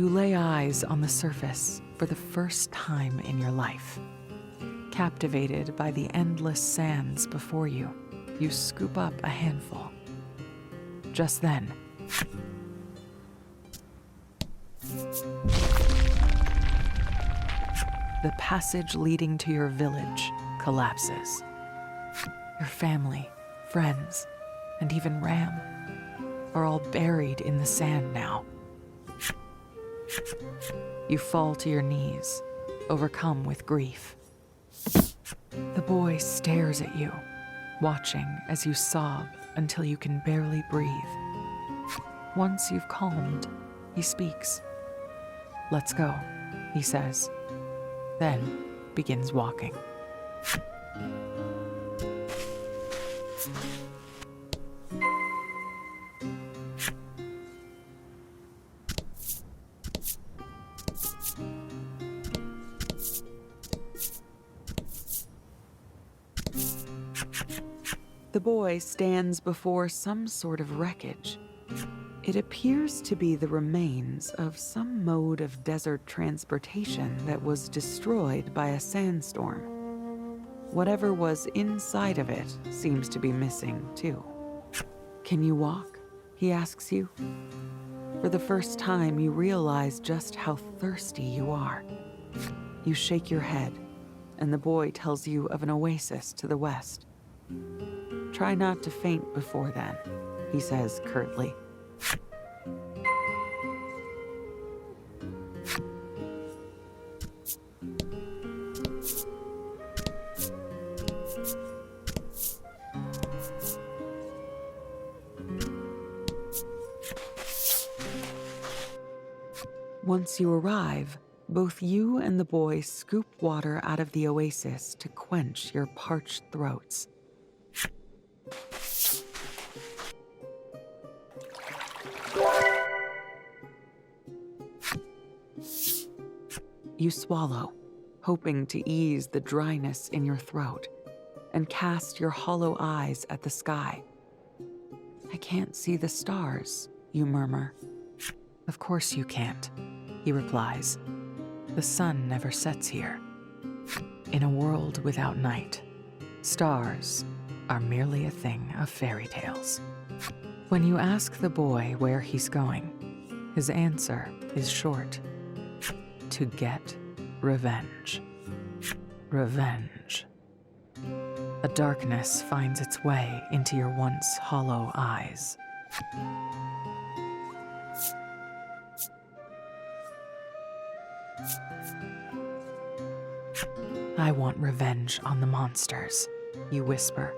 You lay eyes on the surface for the first time in your life. Captivated by the endless sands before you, you scoop up a handful. Just then, the passage leading to your village collapses. Your family, friends, and even Ram are all buried in the sand now. You fall to your knees, overcome with grief. The boy stares at you, watching as you sob until you can barely breathe. Once you've calmed, he speaks. "Let's go," he says, then begins walking. The boy stands before some sort of wreckage. It appears to be the remains of some mode of desert transportation that was destroyed by a sandstorm. Whatever was inside of it seems to be missing, too. "Can you walk?" he asks you. For the first time, you realize just how thirsty you are. You shake your head, and the boy tells you of an oasis to the west. "Try not to faint before then," he says curtly. Once you arrive, both you and the boy scoop water out of the oasis to quench your parched throats. You swallow, hoping to ease the dryness in your throat, and cast your hollow eyes at the sky. "I can't see the stars," you murmur. "Of course you can't," he replies. "The sun never sets here. In a world without night, stars are merely a thing of fairy tales." When you ask the boy where he's going, his answer is short. To get revenge. Revenge. A darkness finds its way into your once hollow eyes. "I want revenge on the monsters," you whisper.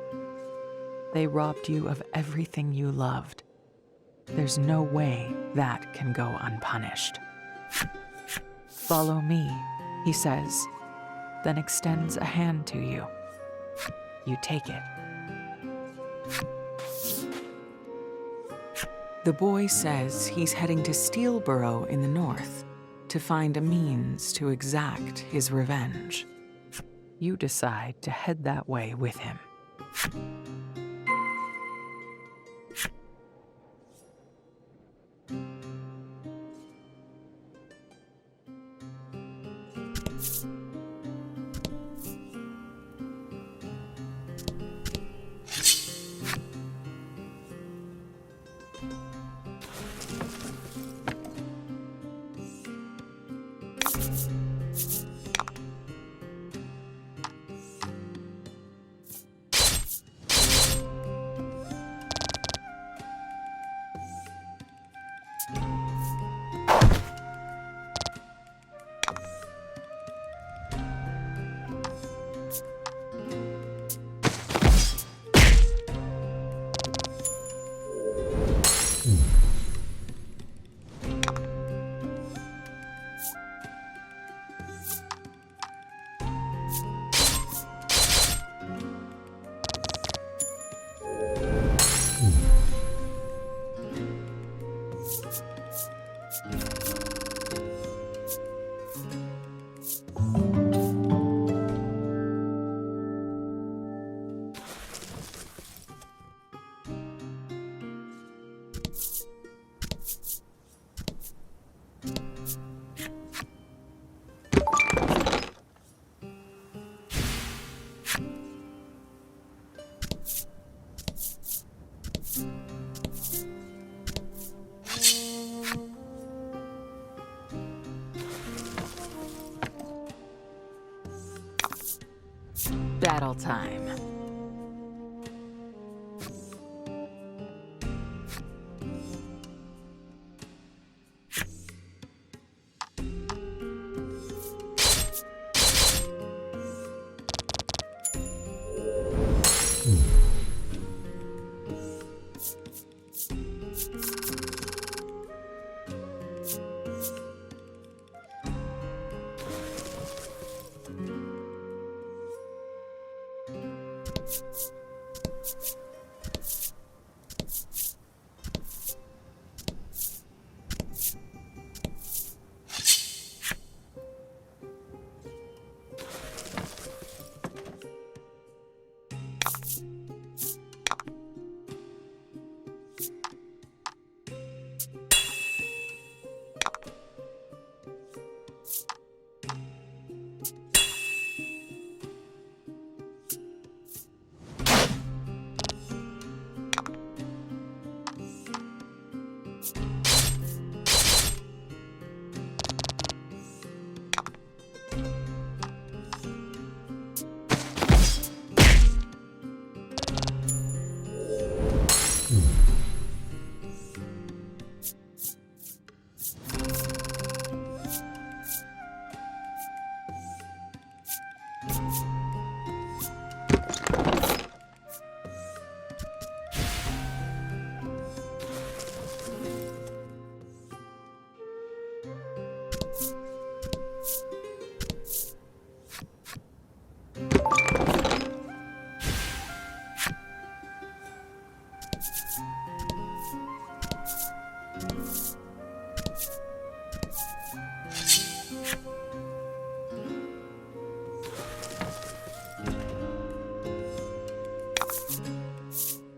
"They robbed you of everything you loved. There's no way that can go unpunished." "Follow me," he says, then extends a hand to you. You take it. The boy says he's heading to Steelborough in the north to find a means to exact his revenge. You decide to head that way with him. Battle time.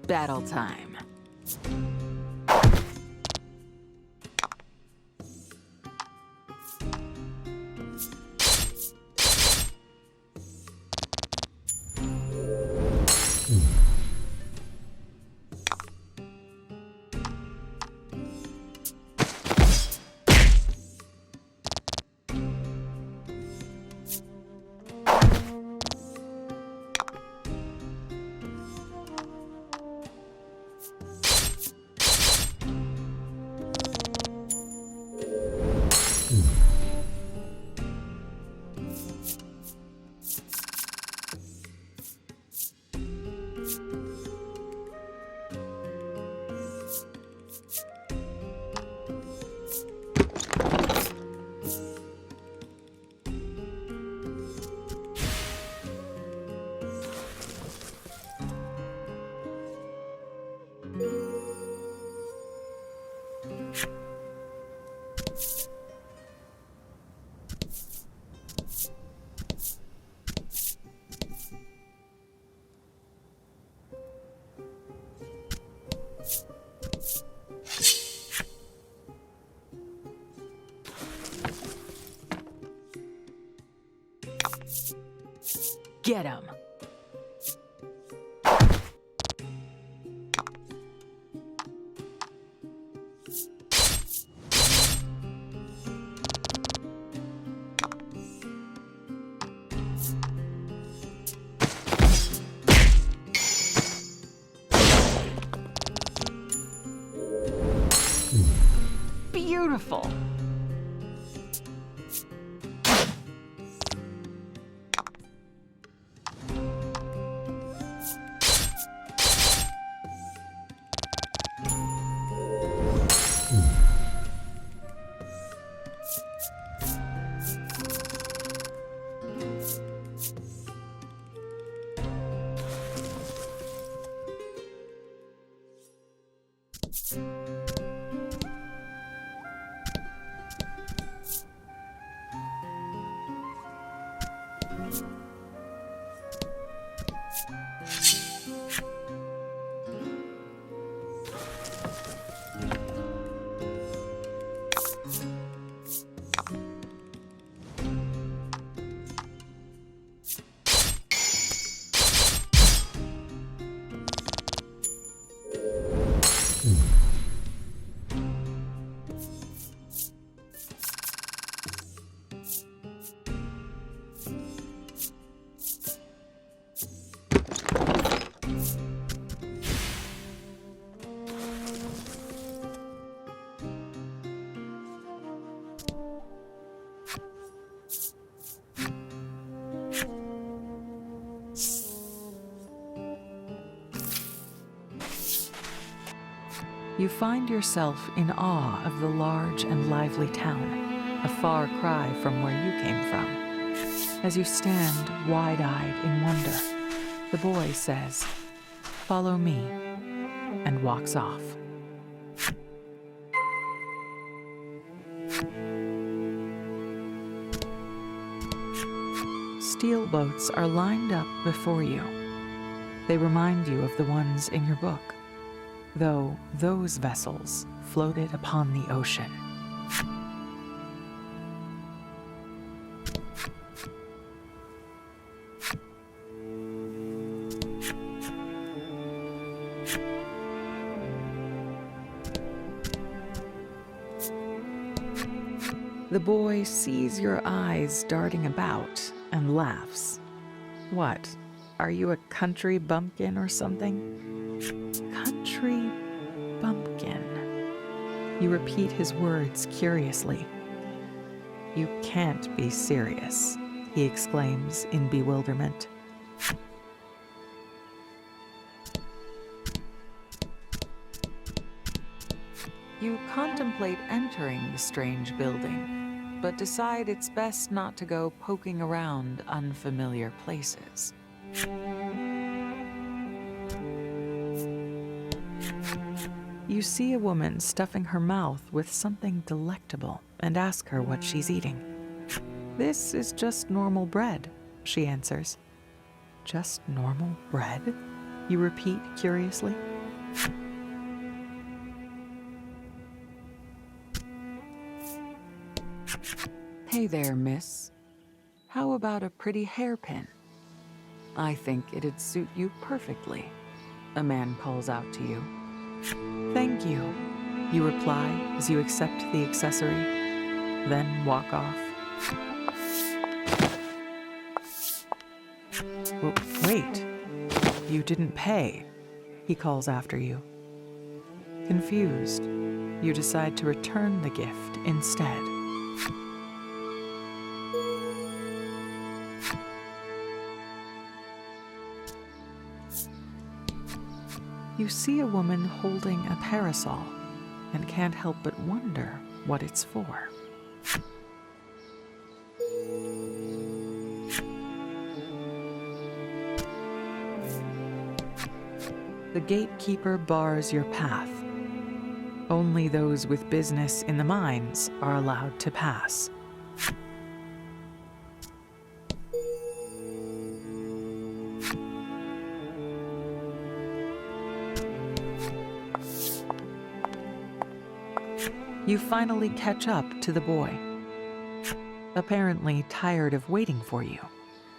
Battle time. Get him! Beautiful! You find yourself in awe of the large and lively town, a far cry from where you came from. As you stand wide-eyed in wonder, the boy says, "Follow me," and walks off. Steel boats are lined up before you. They remind you of the ones in your book, though those vessels floated upon the ocean. The boy sees your eyes darting about and laughs. "What? Are you a country bumpkin or something?" "Country bumpkin." You repeat his words curiously. "You can't be serious," he exclaims in bewilderment. You contemplate entering the strange building, but decide it's best not to go poking around unfamiliar places. You see a woman stuffing her mouth with something delectable and ask her what she's eating. "This is just normal bread," she answers. "Just normal bread?" you repeat curiously. "Hey there, miss. How about a pretty hairpin? I think it'd suit you perfectly," a man calls out to you. "Thank you," you reply as you accept the accessory, then walk off. "Wait, you didn't pay," he calls after you. Confused, you decide to return the gift instead. You see a woman holding a parasol and can't help but wonder what it's for. The gatekeeper bars your path. Only those with business in the mines are allowed to pass. You finally catch up to the boy. Apparently tired of waiting for you,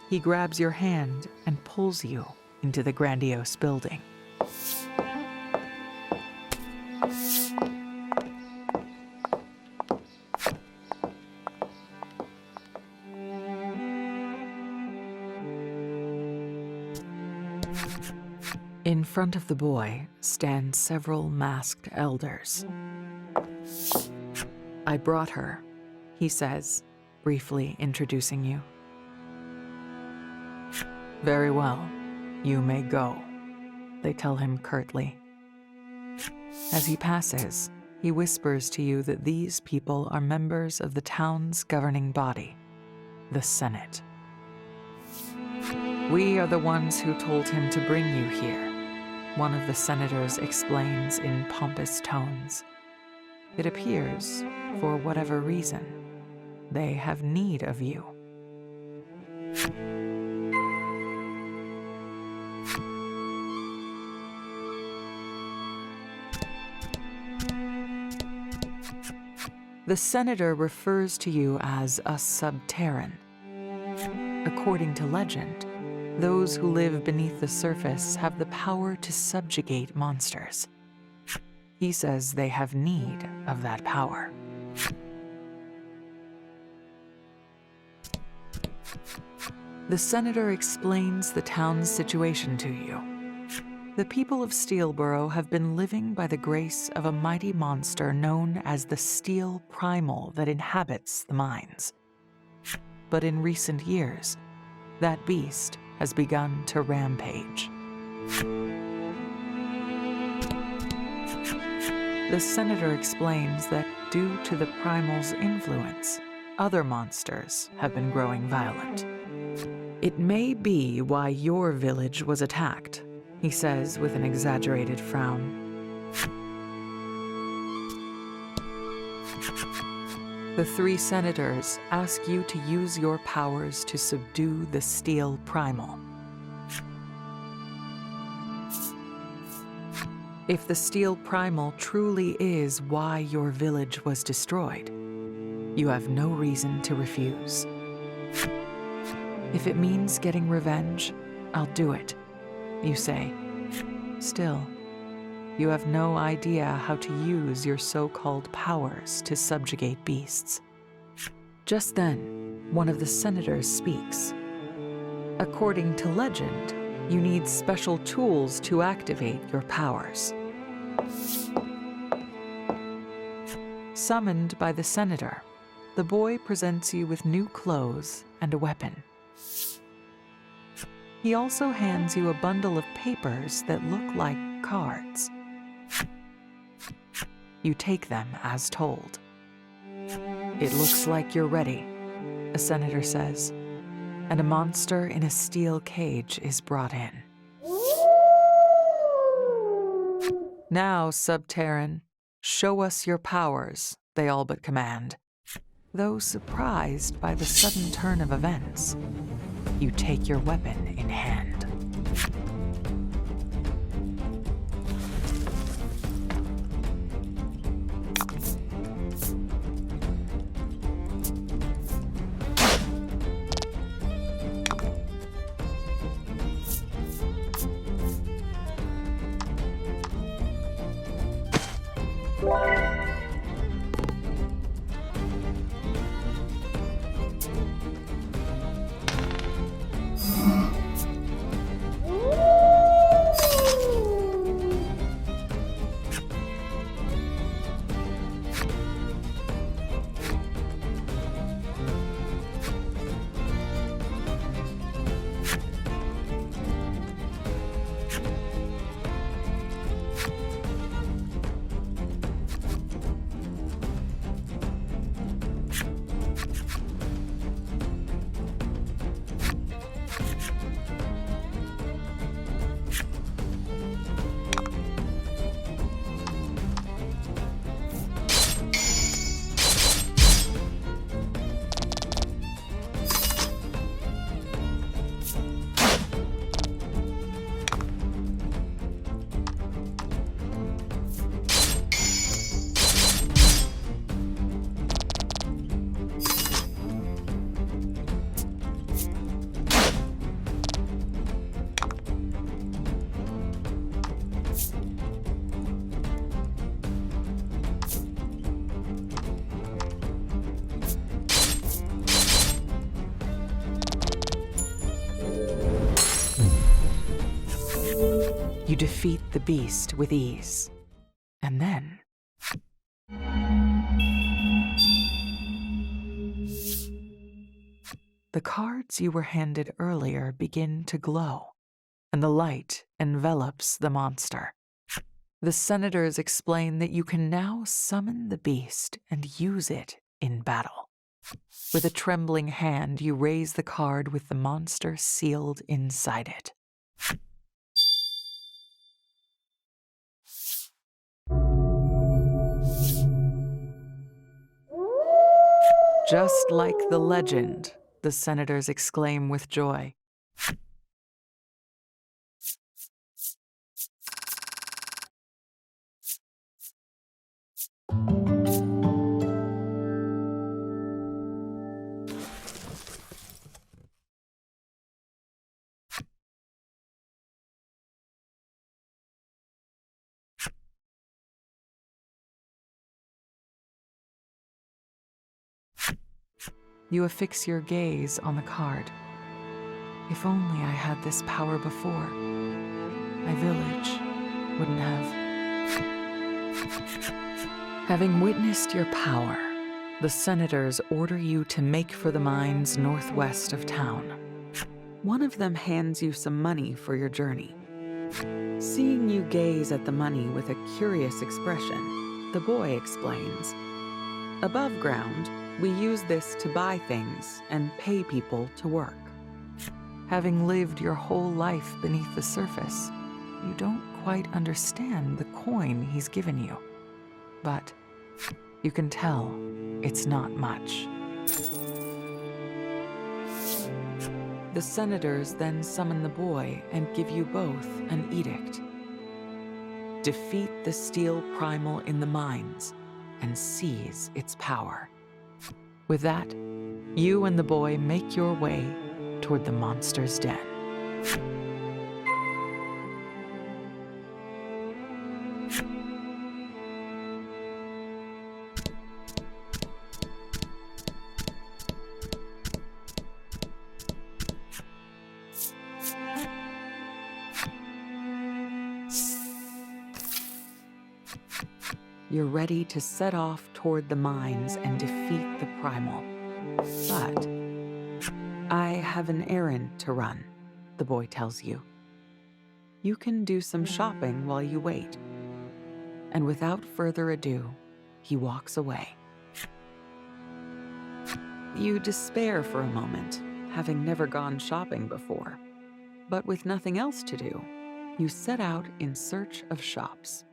he grabs your hand and pulls you into the grandiose building. In front of the boy stand several masked elders. "I brought her," he says, briefly introducing you. "Very well, you may go," they tell him curtly. As he passes, he whispers to you that these people are members of the town's governing body, the Senate. "We are the ones who told him to bring you here," one of the senators explains in pompous tones. "It appears, for whatever reason, they have need of you." The senator refers to you as a subterran. According to legend, those who live beneath the surface have the power to subjugate monsters. He says they have need of that power. The senator explains the town's situation to you. The people of Steelborough have been living by the grace of a mighty monster known as the Steel Primal that inhabits the mines. But in recent years, that beast has begun to rampage. The senator explains that due to the primal's influence, other monsters have been growing violent. It may be why your village was attacked, he says with an exaggerated frown. The three senators ask you to use your powers to subdue the Steel Primal. If the Steel Primal truly is why your village was destroyed, you have no reason to refuse. If it means getting revenge, I'll do it, you say. Still, you have no idea how to use your so-called powers to subjugate beasts. Just then, one of the senators speaks. According to legend, you need special tools to activate your powers. Summoned by the senator, the boy presents you with new clothes and a weapon. He also hands you a bundle of papers that look like cards. You take them as told. It looks like you're ready, a senator says, and a monster in a steel cage is brought in. Now, Subterran, show us your powers, they all but command. Though surprised by the sudden turn of events, you take your weapon in hand. You defeat the beast with ease, and then the cards you were handed earlier begin to glow, and the light envelops the monster. The senators explain that you can now summon the beast and use it in battle. With a trembling hand, you raise the card with the monster sealed inside it. Just like the legend, the senators exclaim with joy. You affix your gaze on the card. If only I had this power before, my village wouldn't have. Having witnessed your power, the senators order you to make for the mines northwest of town. One of them hands you some money for your journey. Seeing you gaze at the money with a curious expression, The boy explains. Above ground, we use this to buy things and pay people to work. Having lived your whole life beneath the surface, you don't quite understand the coin he's given you. But you can tell it's not much. The senators then summon the boy and give you both an edict. Defeat the steel primal in the mines and seize its power. With that, you and the boy make your way toward the monster's den. You're ready to set off toward the mines and defeat the primal. But I have an errand to run, the boy tells you. You can do some shopping while you wait. And without further ado, he walks away. You despair for a moment, having never gone shopping before. But with nothing else to do, you set out in search of shops.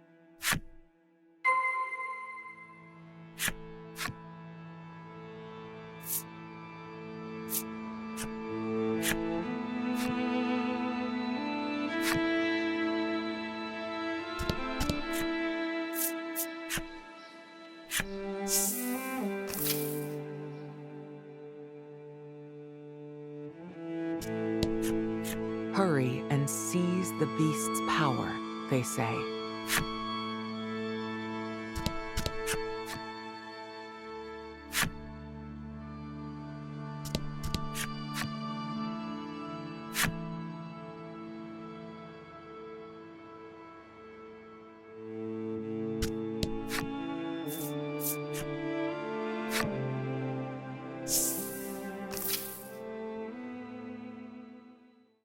Hurry and seize the beast's power, they say.